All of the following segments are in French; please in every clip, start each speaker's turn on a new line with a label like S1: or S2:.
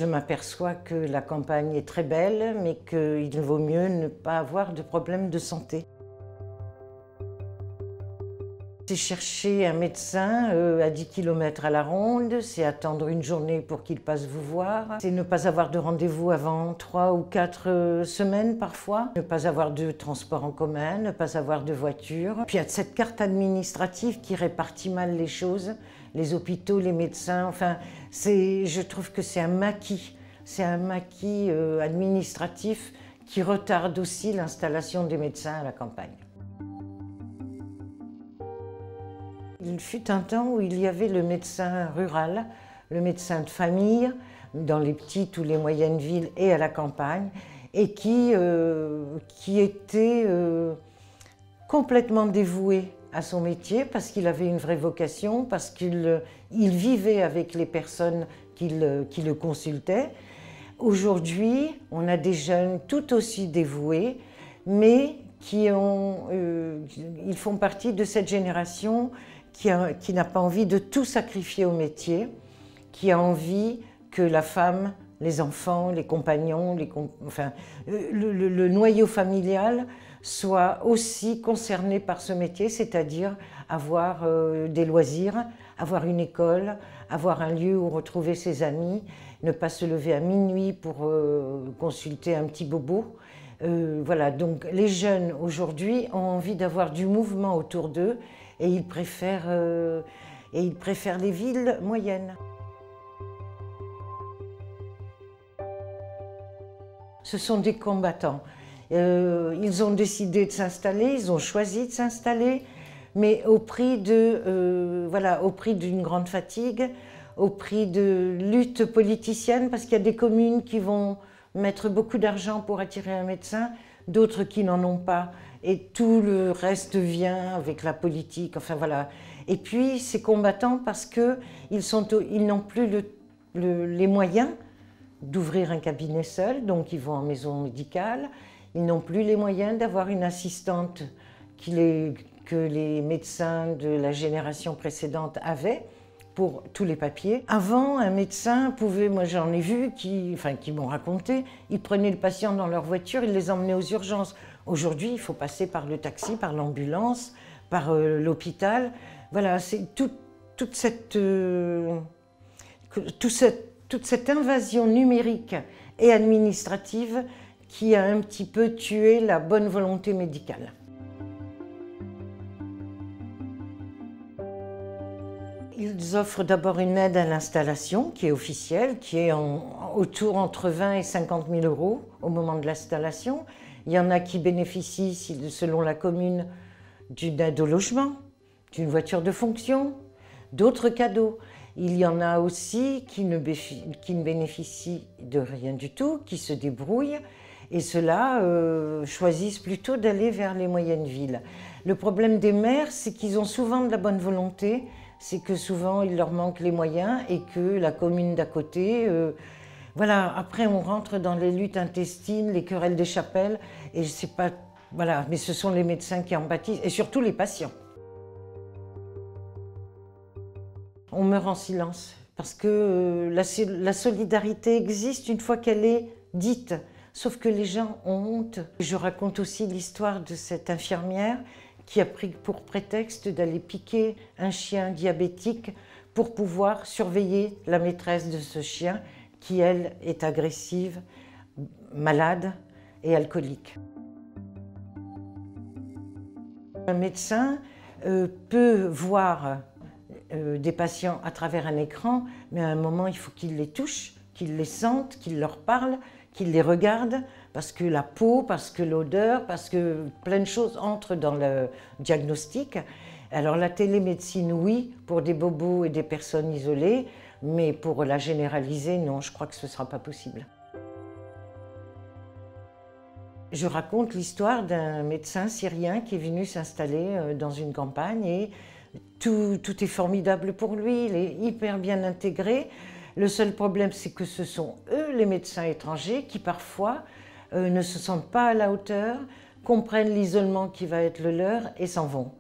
S1: Je m'aperçois que la campagne est très belle, mais qu'il vaut mieux ne pas avoir de problème de santé. C'est chercher un médecin à 10 km à la ronde, c'est attendre une journée pour qu'il passe vous voir, c'est ne pas avoir de rendez-vous avant 3 ou 4 semaines parfois, ne pas avoir de transport en commun, ne pas avoir de voiture. Puis il y a cette carte administrative qui répartit mal les choses, les hôpitaux, les médecins, enfin, je trouve que c'est un maquis administratif qui retarde aussi l'installation des médecins à la campagne. Il fut un temps où il y avait le médecin rural, le médecin de famille, dans les petites ou les moyennes villes et à la campagne, et qui était complètement dévoué à son métier parce qu'il avait une vraie vocation, parce qu'il vivait avec les personnes qui le consultaient. Aujourd'hui, on a des jeunes tout aussi dévoués, mais ils font partie de cette génération qui n'a pas envie de tout sacrifier au métier, qui a envie que la femme, les enfants, les compagnons, le noyau familial soit aussi concerné par ce métier, c'est-à-dire avoir des loisirs, avoir une école, avoir un lieu où retrouver ses amis, ne pas se lever à minuit pour consulter un petit bobo. Voilà, donc les jeunes aujourd'hui ont envie d'avoir du mouvement autour d'eux et ils préfèrent les villes moyennes. Ce sont des combattants. Ils ont décidé de s'installer, ils ont choisi de s'installer, mais au prix d'une grande fatigue, au prix de luttes politiciennes, parce qu'il y a des communes qui vont mettre beaucoup d'argent pour attirer un médecin, d'autres qui n'en ont pas, et tout le reste vient avec la politique, enfin voilà. Et puis c'est combattant parce qu'ils n'ont plus les moyens d'ouvrir un cabinet seul, donc ils vont en maison médicale, ils n'ont plus les moyens d'avoir une assistante que les médecins de la génération précédente avaient, pour tous les papiers. Avant, un médecin pouvait, moi j'en ai vu qui m'ont raconté, ils prenaient le patient dans leur voiture, ils les emmenaient aux urgences. Aujourd'hui, il faut passer par le taxi, par l'ambulance, par l'hôpital. Voilà, c'est toute cette invasion numérique et administrative qui a un petit peu tué la bonne volonté médicale. Ils offrent d'abord une aide à l'installation qui est officielle, qui est autour entre 20 et 50 000 € au moment de l'installation. Il y en a qui bénéficient, selon la commune, d'une aide au logement, d'une voiture de fonction, d'autres cadeaux. Il y en a aussi qui ne bénéficient de rien du tout, qui se débrouillent, et ceux-là choisissent plutôt d'aller vers les moyennes villes. Le problème des maires, c'est qu'ils ont souvent de la bonne volonté, c'est que souvent il leur manque les moyens et que la commune d'à côté, voilà, après on rentre dans les luttes intestines, les querelles des chapelles, et c'est pas, voilà, mais ce sont les médecins qui en pâtissent, et surtout les patients. On meurt en silence, parce que la solidarité existe une fois qu'elle est dite, sauf que les gens ont honte. Je raconte aussi l'histoire de cette infirmière qui a pris pour prétexte d'aller piquer un chien diabétique pour pouvoir surveiller la maîtresse de ce chien qui, elle, est agressive, malade et alcoolique. Un médecin peut voir des patients à travers un écran, mais à un moment, il faut qu'il les touche, qu'il les sente, qu'il leur parle, qu'il les regarde, parce que la peau, parce que l'odeur, parce que plein de choses entrent dans le diagnostic. Alors la télémédecine, oui, pour des bobos et des personnes isolées, mais pour la généraliser, non, je crois que ce ne sera pas possible. Je raconte l'histoire d'un médecin syrien qui est venu s'installer dans une campagne et tout est formidable pour lui, il est hyper bien intégré. Le seul problème, c'est que ce sont eux, les médecins étrangers, qui parfois ne se sentent pas à la hauteur, comprennent l'isolement qui va être le leur et s'en vont.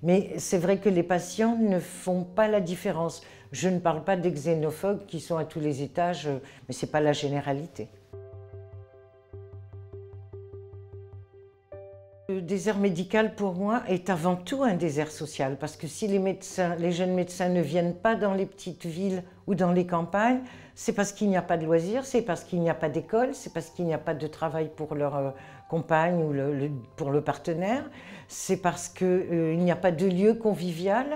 S1: Mais c'est vrai que les patients ne font pas la différence. Je ne parle pas des xénophobes qui sont à tous les étages, mais ce n'est pas la généralité. Le désert médical, pour moi, est avant tout un désert social, parce que si les jeunes médecins ne viennent pas dans les petites villes ou dans les campagnes, c'est parce qu'il n'y a pas de loisirs, c'est parce qu'il n'y a pas d'école, c'est parce qu'il n'y a pas de travail pour leur compagne ou pour le partenaire, c'est parce qu'il n'y a pas de lieu convivial.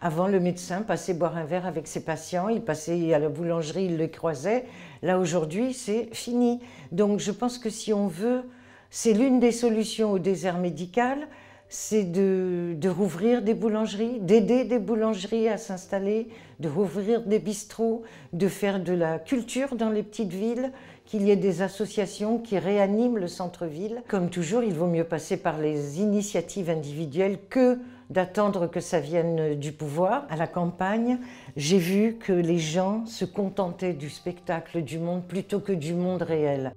S1: Avant, le médecin passait boire un verre avec ses patients, il passait à la boulangerie, il les croisait. Là, aujourd'hui, c'est fini. Donc, je pense que si on veut... C'est l'une des solutions au désert médical, c'est de rouvrir des boulangeries, d'aider des boulangeries à s'installer, de rouvrir des bistrots, de faire de la culture dans les petites villes, qu'il y ait des associations qui réaniment le centre-ville. Comme toujours, il vaut mieux passer par les initiatives individuelles que d'attendre que ça vienne du pouvoir. À la campagne, j'ai vu que les gens se contentaient du spectacle du monde plutôt que du monde réel.